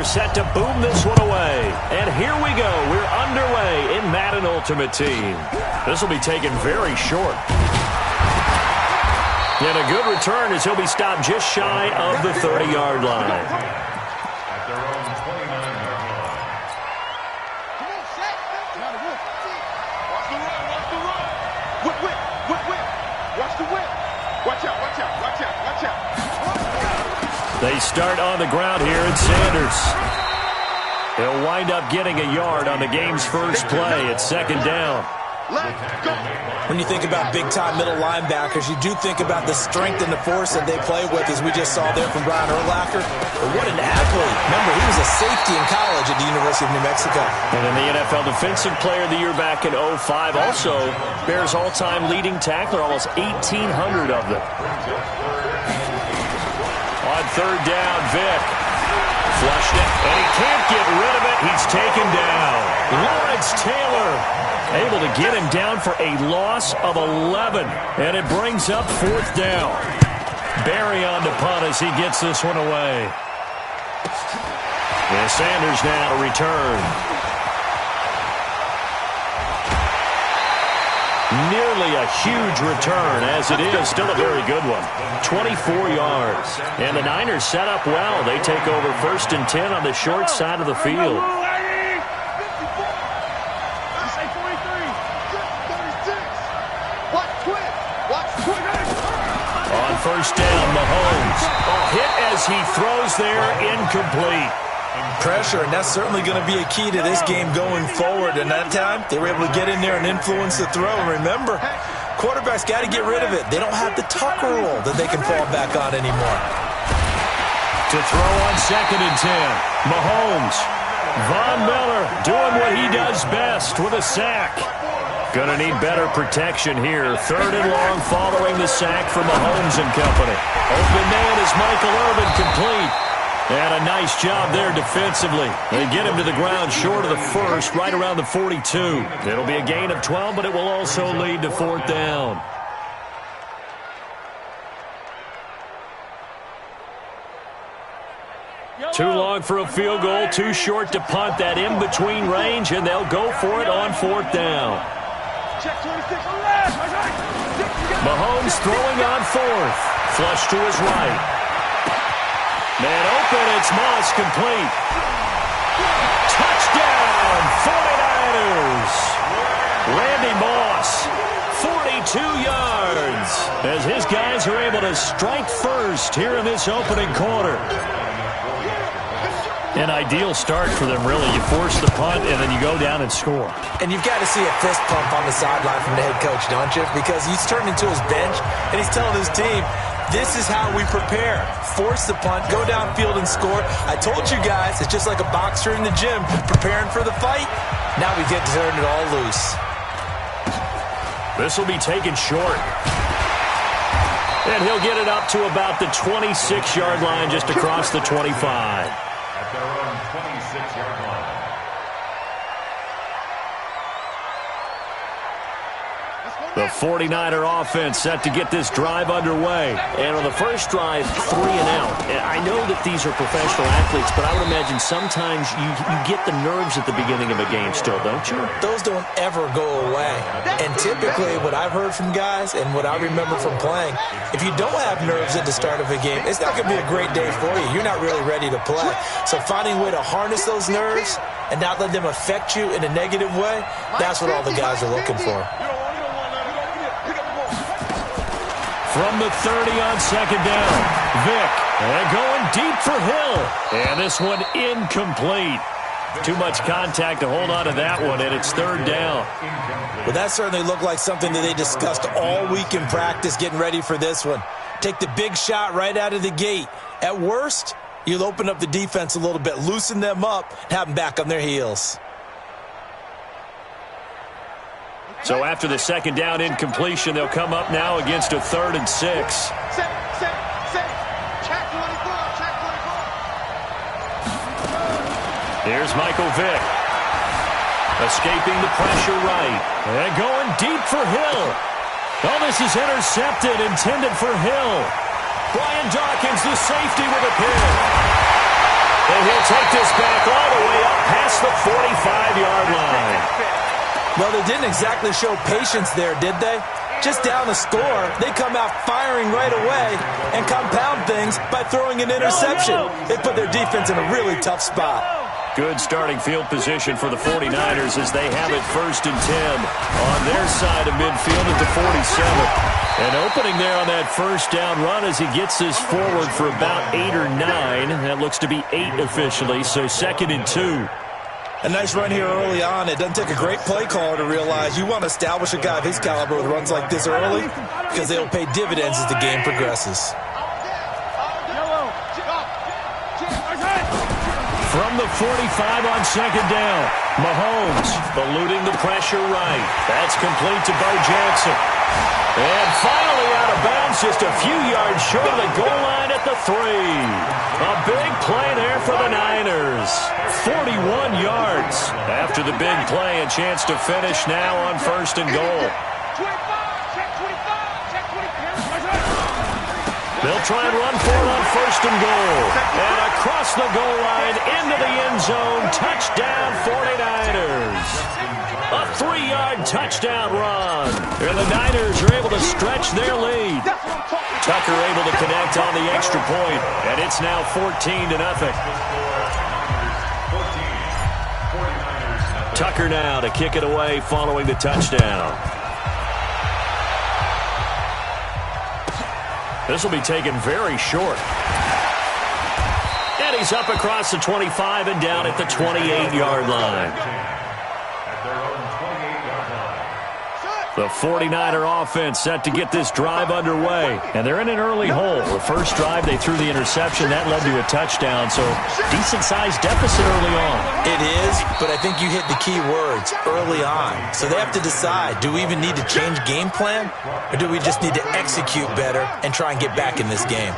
Set to boom this one away. And here we go. We're underway in Madden Ultimate Team. This will be taken very short. And a good return as he'll be stopped just shy of the 30-yard line. At their own 29-yard line. Watch the run, watch the run. Whip. Watch the whip. Watch out. They start on the ground here at Sanders. He'll wind up getting a yard on the game's first play. It's second down. Let's go. When you think about big-time middle linebackers, you do think about the strength and the force that they play with, as we just saw there from Brian Urlacher. But what an athlete. Remember, he was a safety in college at the University of New Mexico. And in the NFL Defensive Player of the Year back in 05, also Bears all-time leading tackler, almost 1,800 of them. On third down, Vick flushed it, and he can't get rid of it. He's taken down. Lawrence Taylor able to get him down for a loss of 11, and it brings up fourth down. Barry on the punt as he gets this one away. And Sanders now return. Nearly a huge return, as it is still a very good one. 24 yards. And the Niners set up well. They take over first and 10 on the short side of the field. On first down, Mahomes. Hit as he throws there, incomplete. Pressure, and that's certainly going to be a key to this game going forward. And that time, they were able to get in there and influence the throw. And remember, quarterbacks got to get rid of it. They don't have the Tucker rule that they can fall back on anymore. To throw on second and 10, Mahomes. Von Miller doing what he does best with a sack. Going to need better protection here. Third and long following the sack from Mahomes and company. Open man is Michael Irvin, complete. And a nice job there defensively. They get him to the ground short of the first, right around the 42. It'll be a gain of 12, but it will also lead to fourth down. Too long for a field goal, too short to punt. That in-between range, and they'll go for it on fourth down. Mahomes throwing on fourth. Flush to his right. Man open, it's Moss, complete. Touchdown, 49ers. Randy Moss, 42 yards, as his guys are able to strike first here in this opening quarter. An ideal start for them, really. You force the punt, and then you go down and score. And you've got to see a fist pump on the sideline from the head coach, don't you? Because he's turned into his bench, and he's telling his team, this is how we prepare. Force the punt, go downfield and score. I told you guys, it's just like a boxer in the gym preparing for the fight. Now we get to turn it all loose. This will be taken short. And he'll get it up to about the 26-yard line, just across the 25. At their own 26-yard line. The 49er offense set to get this drive underway. And on the first drive, 3 and out. And I know that these are professional athletes, but I would imagine sometimes you get the nerves at the beginning of a game still, don't you? Those don't ever go away. And typically what I've heard from guys and what I remember from playing, if you don't have nerves at the start of a game, it's not going to be a great day for you. You're not really ready to play. So finding a way to harness those nerves and not let them affect you in a negative way, that's what all the guys are looking for. From the 30 on second down, Vick, and going deep for Hill. And this one incomplete. Too much contact to hold on to that one, and it's third down. Well, that certainly looked like something that they discussed all week in practice getting ready for this one. Take the big shot right out of the gate. At worst, you'll open up the defense a little bit, loosen them up, and have them back on their heels. So after the second down incompletion, they'll come up now against a 3rd and 6. Here's Michael Vick. Escaping the pressure right. And going deep for Hill. Oh, this is intercepted, intended for Hill. Brian Dawkins, the safety, with a pick. And he'll take this back all the way up past the 45-yard line. Well, they didn't exactly show patience there, did they? Just down a score, they come out firing right away and compound things by throwing an interception. They put their defense in a really tough spot. Good starting field position for the 49ers as they have it 1st and 10 on their side of midfield at the 47. And opening there on that first down run as he gets this forward for about 8 or 9. That looks to be 8 officially, so 2nd and 2. A nice run here early on. It doesn't take a great play caller to realize you want to establish a guy of his caliber with runs like this early because they'll pay dividends as the game progresses. From the 45 on 2nd down, Mahomes eluding the pressure right. That's complete to Bo Jackson. And finally out of bounds, just a few yards short of the goal line at the 3. A big play there for the Niners. 41 yards. After the big play, a chance to finish now on 1st and goal. They'll try and run for it on 1st and goal. And across the goal line, into the end zone, touchdown 49ers. A 3-yard touchdown run. And the Niners are able to stretch their lead. Tucker able to connect on the extra point, and it's now 14-0. Tucker now to kick it away following the touchdown. This will be taken very short. And he's up across the 25 and down at the 28-yard line. The 49er offense set to get this drive underway. And they're in an early hole. The first drive, they threw the interception. That led to a touchdown. So decent-sized deficit early on. It is, but I think you hit the key words, early on. So they have to decide, do we even need to change game plan? Or do we just need to execute better and try and get back in this game?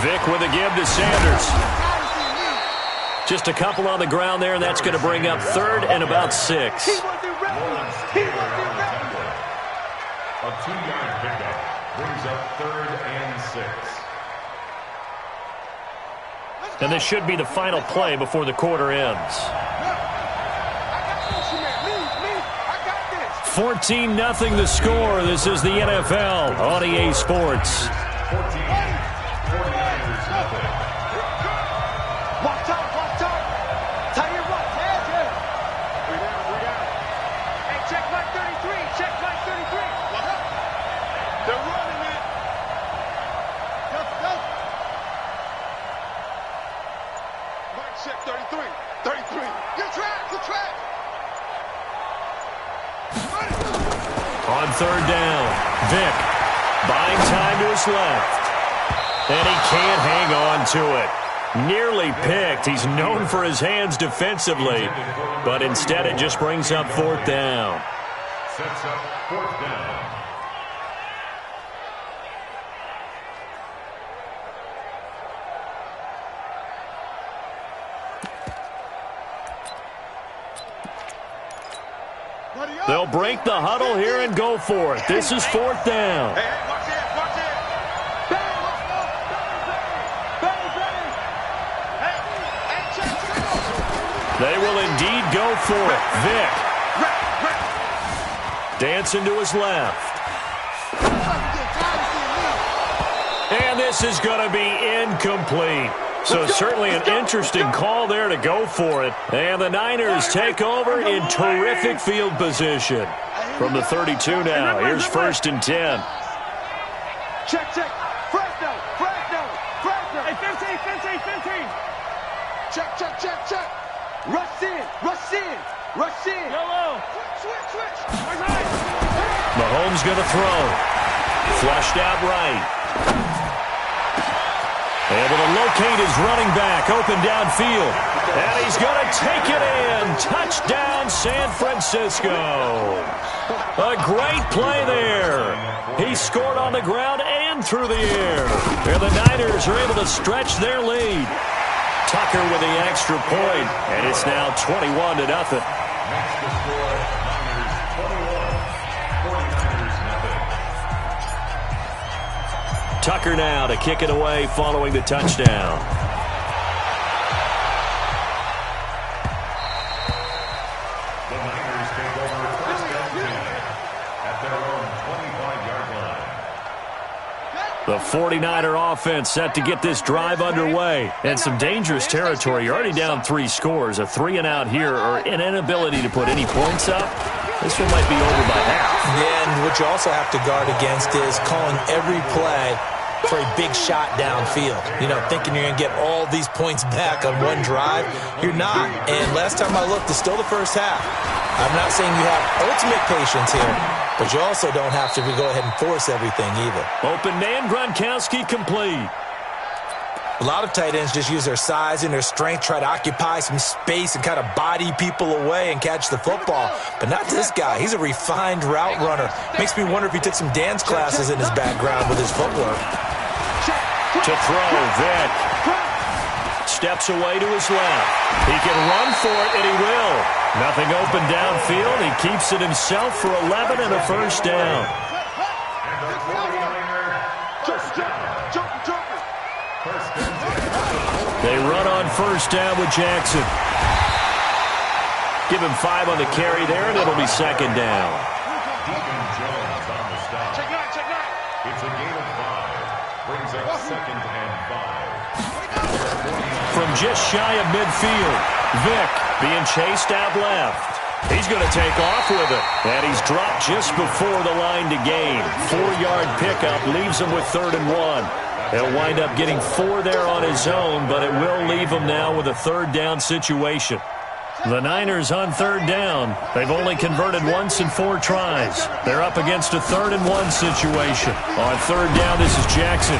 Vic with a give to Sanders. Just a couple on the ground there, and that's going to bring up 3rd and about 6. A 2-yard pickup brings up 3rd and 6. And this should be the final play before the quarter ends. 14-0 the score. This is the NFL on EA Sports. 14. 49ers nothing. Watch out, watch out. Tie your right, head, yeah. 3 down, 3 down. Hey, check my 33, check my 33. They're running it. Go, go. Mike, check 33, 33. Good track, good track. On 3rd down, Vic buying time to his left. And he can't hang on to it. Nearly picked. He's known for his hands defensively. But instead it just brings up 4th down. Sets up 4th down. They'll break the huddle here and go for it. This is 4th down. Hey, hey, watch it, watch it. They will indeed go for it. Vic. Dancing to his left. And this is going to be incomplete. So certainly an interesting call there to go for it. And the Niners take over in terrific field position. From the 32 now, here's 1st and 10. Check, check. Fresno, Fresno, Fresno. Hey, 15. Check, check, check, check. Rush in, rush in, rush in. Yellow. Switch. Mahomes going to throw. Flushed out right. Able to locate his running back open downfield. And he's going to take it in. Touchdown, San Francisco. A great play there. He scored on the ground and through the air. And the Niners are able to stretch their lead. Tucker with the extra point, and it's now 21-0. Makes the score Niners 21, 49ers nothing. Tucker now to kick it away following the touchdown. The Niners take over first and 10 at their own 25-yard line. The 49er offense set to get this drive underway. And some dangerous territory. You're already down 3 scores. A 3-and-out here or an inability to put any points up. This one might be over by half. Yeah, and what you also have to guard against is calling every play for a big shot downfield. You know, thinking you're going to get all these points back on one drive. You're not. And last time I looked, it's still the first half. I'm not saying you have ultimate patience here, but you also don't have to go ahead and force everything either. Open man, Gronkowski complete. A lot of tight ends just use their size and their strength, try to occupy some space and kind of body people away and catch the football. But not this guy. He's a refined route runner. Makes me wonder if he took some dance classes in his background with his footwork. To throw, Vic. Steps away to his left. He can run for it, and he will. Nothing open downfield. He keeps it himself for 11 and a first down. They run on first down with Jackson. Give him 5 on the carry there, and it'll be second down. Deacon Jones on the stop. It's a gain of 5. Brings up second and 5. From just shy of midfield, Vic being chased out left. He's going to take off with it. And he's dropped just before the line to gain. 4-yard pickup leaves him with 3rd and 1. He'll wind up getting 4 there on his own, but it will leave him now with a 3rd down situation. The Niners on 3rd down. They've only converted once in 4 tries. They're up against a 3rd and 1 situation. On 3rd down, this is Jackson.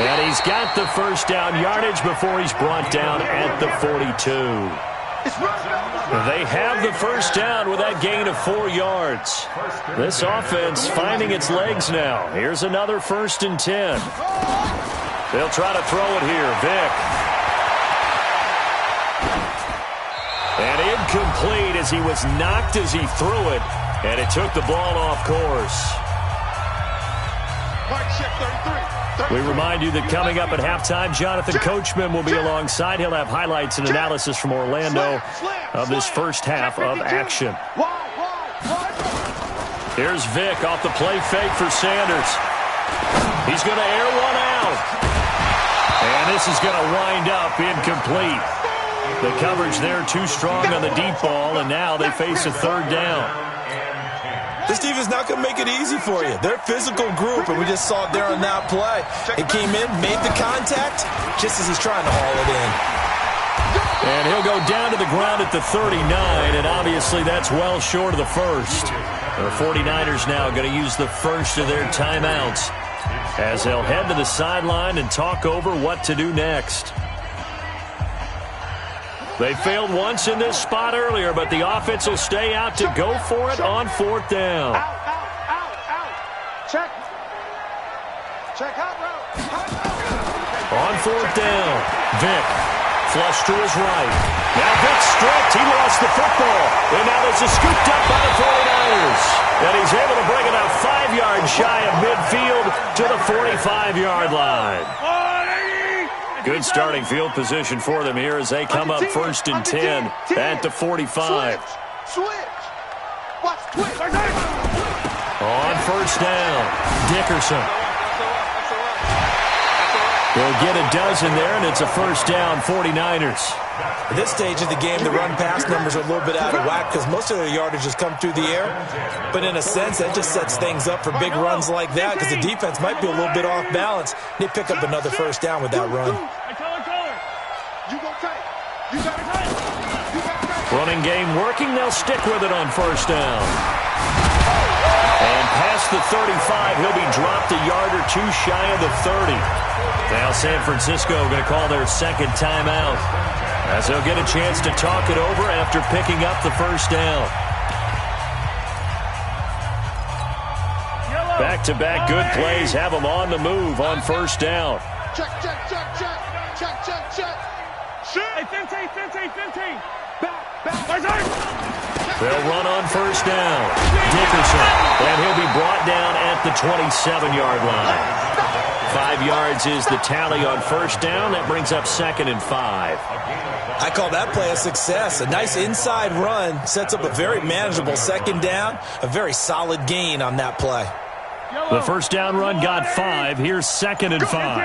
And he's got the first down yardage before he's brought down at the 42. They have the first down with that gain of 4 yards. This offense finding its legs now. Here's another 1st and 10. They'll try to throw it here. Vic. And incomplete as he was knocked as he threw it. And it took the ball off course. We remind you that coming up at halftime, Jonathan Coachman will be alongside. He'll have highlights and analysis from Orlando of this first half of action. Here's Vic off the play fake for Sanders. He's going to air one out. And this is going to wind up incomplete. The coverage there too strong on the deep ball, and now they face a 3rd down. This defense is not going to make it easy for you. They're a physical group, and we just saw it there on that play. It came in, made the contact, just as he's trying to haul it in. And he'll go down to the ground at the 39, and obviously that's well short of the first. The 49ers now going to use the first of their timeouts as they'll head to the sideline and talk over what to do next. They failed once in this spot earlier, but the offense will stay out to go for it on 4th down. Out. Check out route. On 4th down, Vic flush to his right. Now Vic's stripped. He lost the football. And now this is scooped up by the 49ers. And he's able to bring it out 5 yards shy of midfield to the 45-yard line. Good starting field position for them here as they come up 1st and 10 at the 45. Switch. Watch twitch. On 1st down, Dickerson. They'll get a dozen there, and it's a 1st down, 49ers. At this stage of the game, the run-pass numbers are a little bit out of whack because most of their yardage has come through the air. But in a sense, that just sets things up for big runs like that because the defense might be a little bit off balance. They pick up another 1st down with that run. Running game working. They'll stick with it on 1st down. And past the 35, he'll be dropped a yard or 2 shy of the 30. Now San Francisco going to call their 2nd timeout as they'll get a chance to talk it over after picking up the 1st down. Back-to-back good plays have them on the move on 1st down. Check. Hey, 15. Back. They'll run on 1st down. Dickerson, and he'll be brought down at the 27-yard line. 5 yards is the tally on first down. That brings up 2nd and 5. I call that play a success. A nice inside run sets up a very manageable 2nd down. A very solid gain on that play. The first down run got 5. Here's 2nd and 5.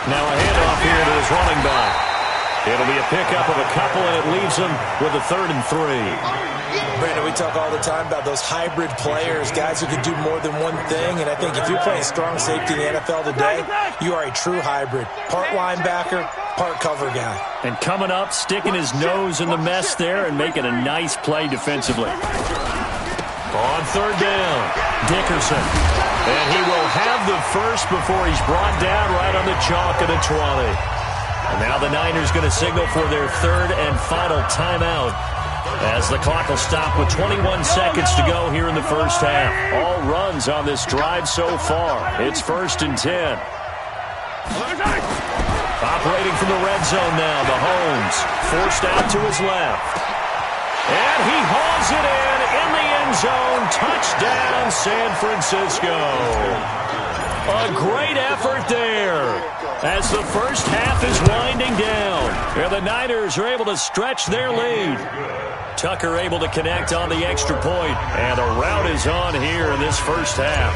Now a handoff here to his running back. It'll be a pickup of a couple, and it leaves him with a 3rd and 3. Brandon, we talk all the time about those hybrid players, guys who can do more than one thing, and I think if you're playing strong safety in the NFL today, you are a true hybrid. Part linebacker, part cover guy. And coming up, sticking his nose in the mess there and making a nice play defensively. On 3rd down, Dickerson. And he will have the first before he's brought down right on the chalk of the 20. And now the Niners going to signal for their 3rd and final timeout, as the clock will stop with 21 seconds to go here in the first half. All runs on this drive so far. It's 1st and 10. Operating from the red zone now, Mahomes forced out to his left. And he hauls it in the end zone. Touchdown, San Francisco. A great effort there as the first half is winding down. And the Niners are able to stretch their lead. Tucker able to connect on the extra point, and the rout is on here in this first half.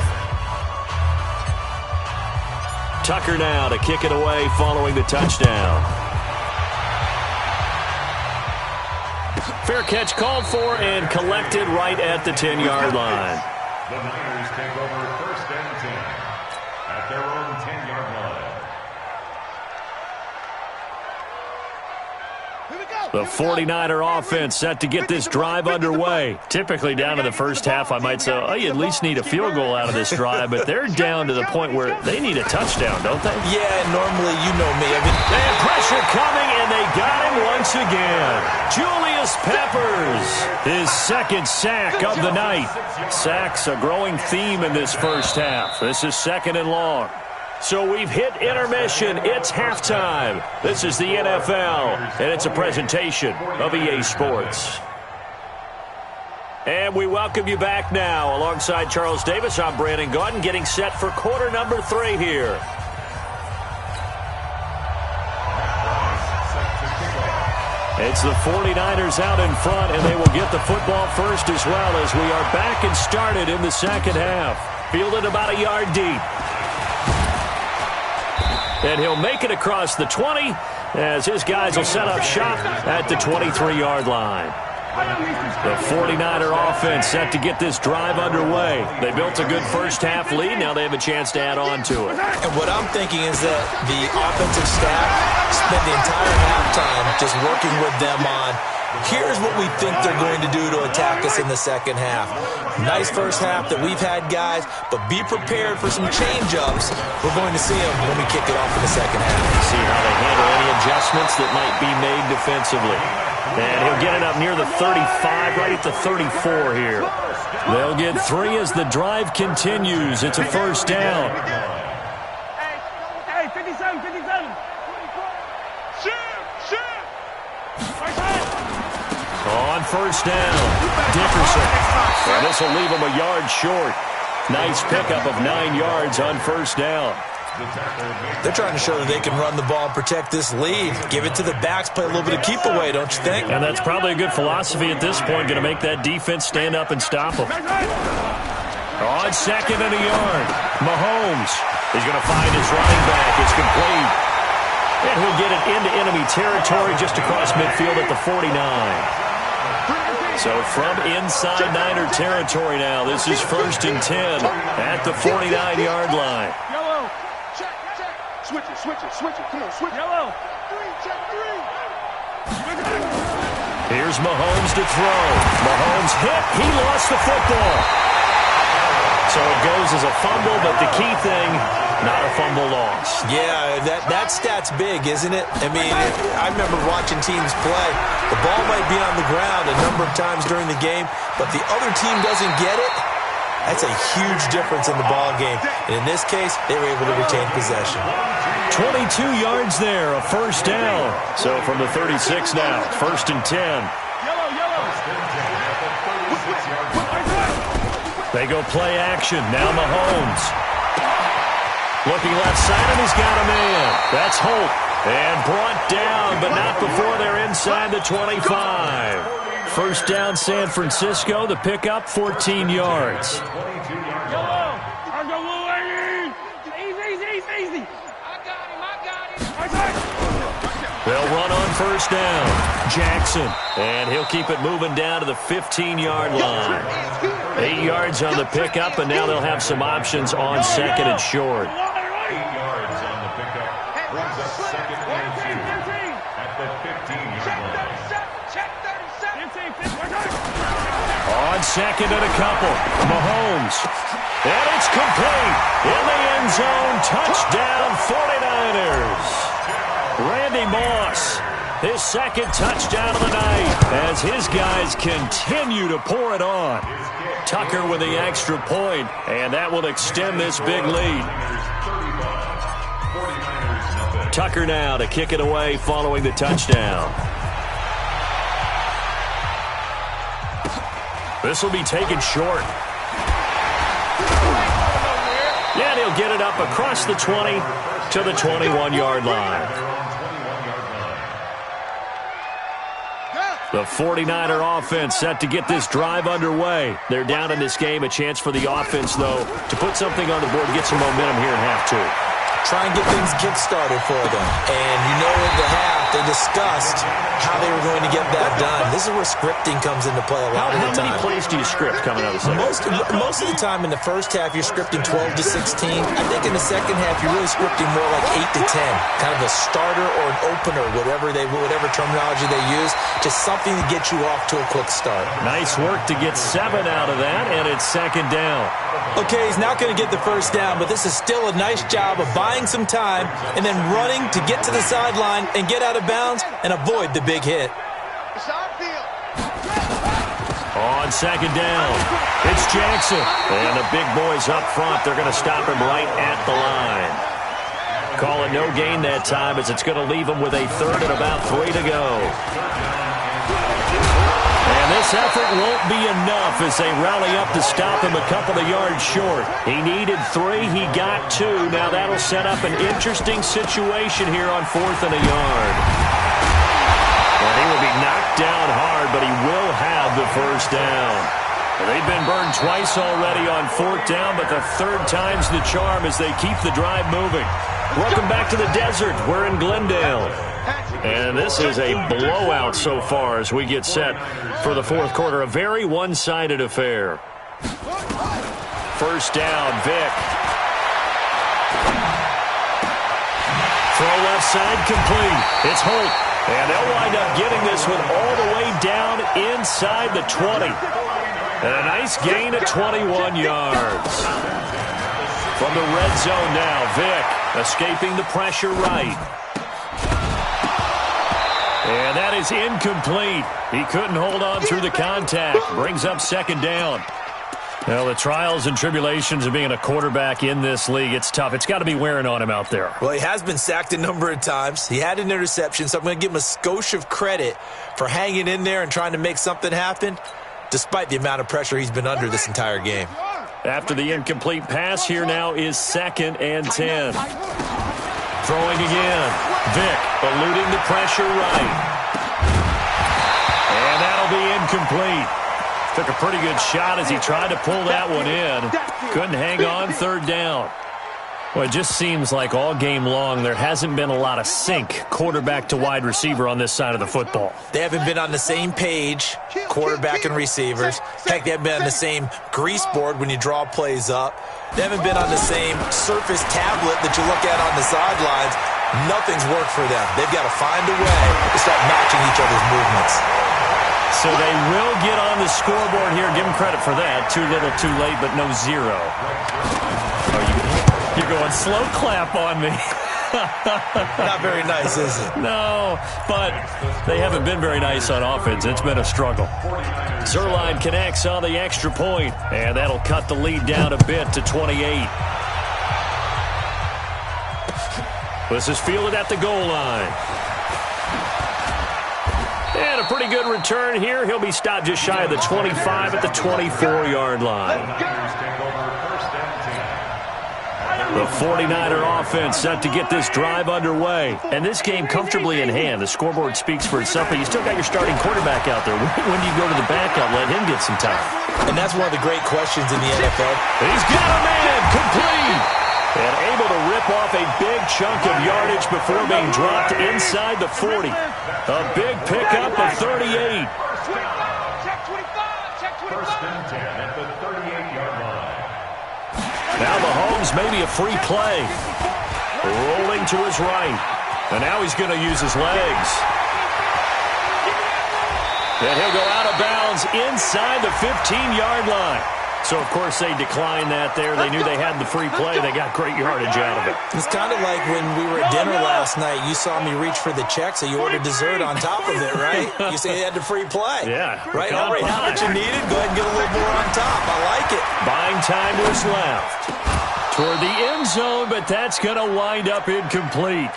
Tucker now to kick it away following the touchdown. Fair catch called for and collected right at the 10-yard line. The Niners take over 1st and 10 at their own 10-yard line. The 49er offense set to get this drive underway. Typically down in the first half, I might say, oh, you at least need a field goal out of this drive, but they're down to the point where they need a touchdown, don't they? Yeah, normally, you know me. They have pressure coming, and they got him once again. Julius Peppers, his 2nd sack of the night. Sacks a growing theme in this first half. This is 2nd and long. So we've hit intermission. It's halftime. This is the NFL, and it's a presentation of EA Sports. And we welcome you back now. Alongside Charles Davis, I'm Brandon Gaudin, getting set for quarter number 3 here. It's the 49ers out in front, and they will get the football first as well, as we are back and started in the second half. Fielded about a yard deep. And he'll make it across the 20 as his guys will set up shop at the 23-yard line. The 49er offense set to get this drive underway. They built a good first half lead. Now they have a chance to add on to it. And what I'm thinking is that the offensive staff spent the entire halftime just working with them on, here's what we think they're going to do to attack us in the second half. Nice first half that we've had, guys, but be prepared for some change-ups. We're going to see them when we kick it off in the second half. See how they handle any adjustments that might be made defensively. And he'll get it up near the 35, right at the 34 here. They'll get 3 as the drive continues. It's a first down. Hey, 57, 57. Shoot. On first down, Dickerson. And this will leave him a yard short. Nice pickup of 9 yards on first down. They're trying to show that they can run the ball and protect this lead. Give it to the backs, play a little bit of keep away, don't you think? And that's probably a good philosophy at this point, going to make that defense stand up and stop them. On 2nd and a yard, Mahomes is going to find his running back. It's complete. And he'll get it into enemy territory just across midfield at the 49. So from inside Niner territory now, this is 1st and 10 at the 49-yard line. Switch it. Come on, switch it. Yellow. 3, check 3. Here's Mahomes to throw. Mahomes hit. He lost the football. So it goes as a fumble, but the key thing, not a fumble loss. Yeah, that stat's big, isn't it? I mean, I remember watching teams play. The ball might be on the ground a number of times during the game, but the other team doesn't get it. That's a huge difference in the ball game. And in this case, they were able to retain possession. 22 yards there, a first down. So from the 36 now, 1st and 10. They go play action. Now Mahomes. Looking left side, and he's got a man. That's Holt. And brought down, but not before they're inside the 25. First down, San Francisco. The pickup, 14 yards. They'll run on first down. Jackson. And he'll keep it moving down to the 15-yard line. 8 yards on the pickup, and now they'll have some options on second and short. 8 yards on the pickup. Brings up second and 2 at the 15-yard line. On second and a couple. Mahomes. And it's complete. In the end zone. Touchdown 49ers. Randy Moss, his second touchdown of the night as his guys continue to pour it on. Tucker with the extra point, and that will extend this big lead. Tucker now to kick it away following the touchdown. This will be taken short. Yeah, and he'll get it up across the 20 to the 21-yard line. The 49er offense set to get this drive underway. They're down in this game. A chance for the offense, though, to put something on the board, get some momentum here in half two. Try and get things kick-started for them. And you know in the half, they discussed how they were going to get that done. This is where scripting comes into play a lot of the time. How many plays do you script coming out of the second? Most of the time in the first half, you're scripting 12 to 16. I think in the second half, you're really scripting more like 8 to 10. Kind of a starter or an opener, whatever terminology they use. Just something to get you off to a quick start. Nice work to get 7 out of that, and it's second down. Okay, he's not going to get the first down, but this is still a nice job of buying some time and then running to get to the sideline and get out of bounds and avoid the big hit. On second down, it's Jackson. And the big boys up front, they're going to stop him right at the line. Call it no gain that time as it's going to leave him with a third and about 3 to go. And this effort won't be enough as they rally up to stop him a couple of yards short. He needed 3. He got 2. Now that'll set up an interesting situation here on 4th and a yard. And he will be knocked down hard, but he will have the first down. They've been burned twice already on 4th down, but the 3rd time's the charm as they keep the drive moving. Welcome back to the desert. We're in Glendale. And this is a blowout so far as we get set for the 4th quarter. A very one-sided affair. First down, Vick. Throw left side complete. It's Holt. And they'll wind up getting this one all the way down inside the 20. And a nice gain at 21 yards. From the red zone now, Vick escaping the pressure right. And that is incomplete. He couldn't hold on through the contact. Brings up second down. Well, the trials and tribulations of being a quarterback in this league, it's tough. It's got to be wearing on him out there. Well, he has been sacked a number of times. He had an interception, so I'm going to give him a skosh of credit for hanging in there and trying to make something happen, despite the amount of pressure he's been under this entire game. After the incomplete pass, here now is 2nd and 10. Throwing again. Vick eluding the pressure right. And that'll be incomplete. Took a pretty good shot as he tried to pull that one in. Couldn't hang on 3rd down. Well, it just seems like all game long there hasn't been a lot of sync quarterback to wide receiver on this side of the football. They haven't been on the same page, quarterback and receivers. Heck, they haven't been on the same grease board when you draw plays up. They haven't been on the same surface tablet that you look at on the sidelines. Nothing's worked for them. They've got to find a way to start matching each other's movements. So they will get on the scoreboard here. Give them credit for that. Too little, too late, but no 0. You're going slow clap on me. Not very nice, is it? No, but they haven't been very nice on offense. It's been a struggle. Zerline connects on the extra point, and that'll cut the lead down a bit to 28. This is fielded at the goal line. And a pretty good return here. He'll be stopped just shy of the 25 at the 24-yard line. The 49er offense set to get this drive underway. And this game comfortably in hand. The scoreboard speaks for itself, but you still got your starting quarterback out there. When do you go to the backup, let him get some time? And that's one of the great questions in the NFL. He's got a man, complete. And able to rip off a big chunk of yardage before being dropped inside the 40. A big pickup of 38. First and 10 at the 38-yard line. Now Mahomes, maybe a free play. Rolling to his right. And now he's going to use his legs. And he'll go out of bounds inside the 15-yard line. So, of course, they declined that there. They knew they had the free play. They got great yardage out of it. It's kind of like when we were at dinner last night. You saw me reach for the check, so you ordered dessert on top of it, right? You say you had the free play. Yeah. Right, Henry, how much you needed? Go ahead and get a little more on top. I like it. Buying time was left. Toward the end zone, but that's going to wind up incomplete.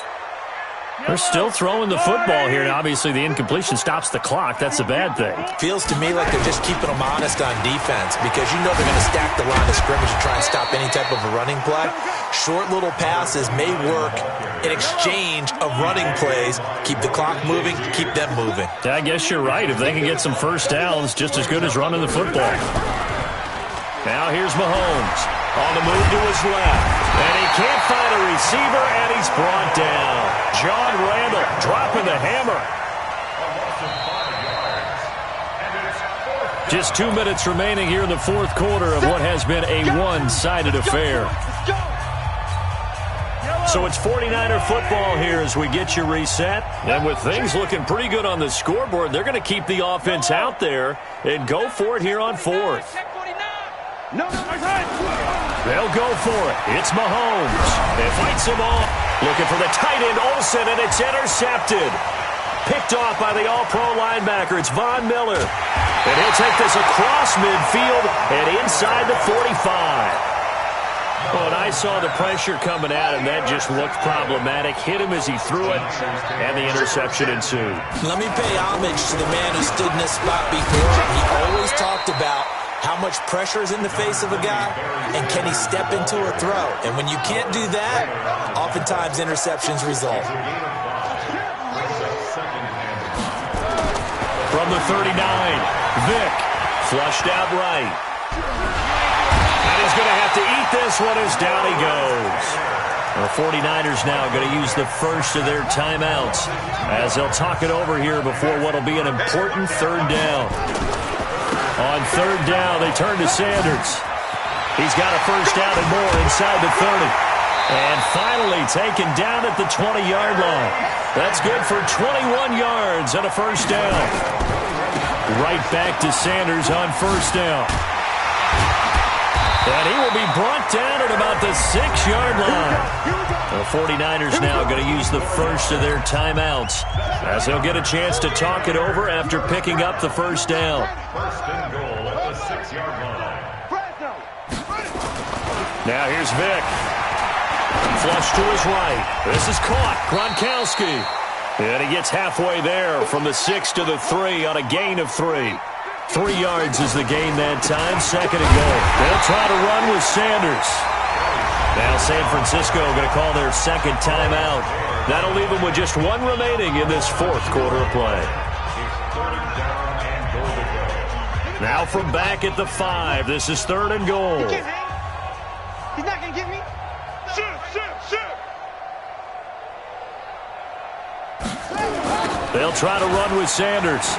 They're still throwing the football here. Now, obviously, the incompletion stops the clock. That's a bad thing. Feels to me like they're just keeping them honest on defense because you know they're going to stack the line of scrimmage and try and stop any type of a running play. Short little passes may work in exchange of running plays. Keep the clock moving, keep them moving. I guess you're right. If they can get some first downs, just as good as running the football. Now here's Mahomes on the move to his left. And he can't find a receiver, and he's brought down. John Randall dropping the hammer. Just 2 minutes remaining here in the fourth quarter of what has been a one-sided affair. So it's 49er football here as we get you reset. And with things looking pretty good on the scoreboard, they're going to keep the offense out there and go for it here on fourth. They'll go for it. It's Mahomes. They fights him off. Looking for the tight end, Olsen, and it's intercepted. Picked off by the all-pro linebacker. It's Von Miller. And he'll take this across midfield and inside the 45. Well, and I saw the pressure coming at him. That just looked problematic. Hit him as he threw it, and the interception ensued. Let me pay homage to the man who stood in this spot before. He always talked about how much pressure is in the face of a guy, and can he step into a throw? And when you can't do that, oftentimes interceptions result. From the 39, Vick flushed out right. And he's going to have to eat this one as down he goes. The 49ers now going to use the first of their timeouts as they'll talk it over here before what will be an important third down. On third down, they turn to Sanders. He's got a first down and more inside the 30. And finally taken down at the 20-yard line. That's good for 21 yards and a first down. Right back to Sanders on first down. And he will be brought down at about the 6-yard line. The 49ers now going to use the first of their timeouts as they'll get a chance to talk it over after picking up the first down. First and goal at the 6-yard line. Now here's Vick. Flush to his right. This is caught. Gronkowski. And he gets halfway there from the 6 to the 3 on a gain of 3. 3 yards is the gain that time. Second and goal. They'll try to run with Sanders. Now San Francisco going to call their second timeout. That'll leave them with just one remaining in this fourth quarter of play. Now from back at the 5, this is third and goal. He's not going to get me. Shoot. They'll try to run with Sanders.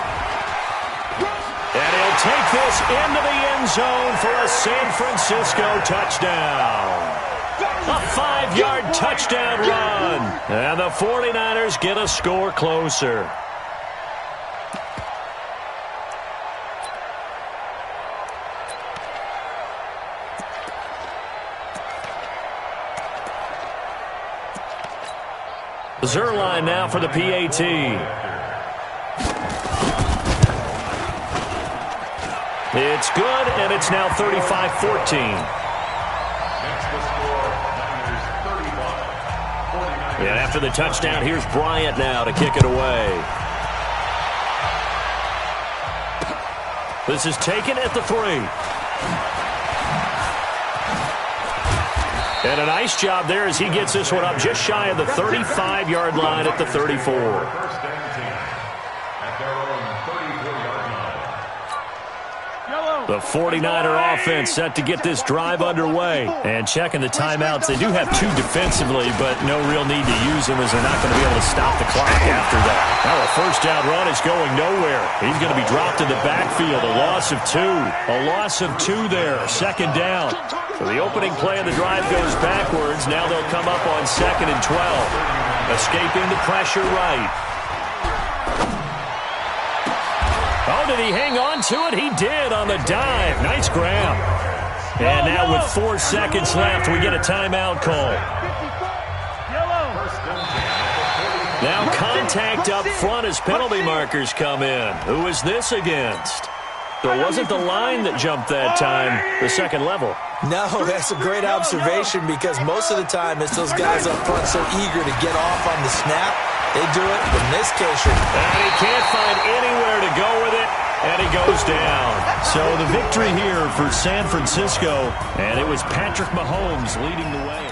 And he'll take this into the end zone for a San Francisco touchdown. A 5-yard touchdown run. And the 49ers get a score closer. Zerline now for the PAT. It's good, and it's now 35-14. And after the touchdown, here's Bryant now to kick it away. This is taken at the 3. And a nice job there as he gets this one up just shy of the 35-yard line at the 34. First and 10 at their own 34-yard line. The 49er offense set to get this drive underway. And checking the timeouts, they do have 2 defensively, but no real need to use them as they're not going to be able to stop the clock after that. Now a first down run is going nowhere. He's going to be dropped in the backfield. A loss of 2. A loss of 2 there. Second down. So the opening play of the drive goes backwards. Now they'll come up on 2nd and 12. Escaping the pressure right. Oh, did he hang on to it? He did on the dive. Nice grab. And now with 4 seconds left, we get a timeout call. Now contact up front as penalty markers come in. Who is this against? So it wasn't the line that jumped that time, the second level. No, that's a great observation because most of the time it's those guys up front so eager to get off on the snap. They do it. In this case, and he can't find anywhere to go with it, and he goes down. So the victory here for San Francisco, and it was Patrick Mahomes leading the way.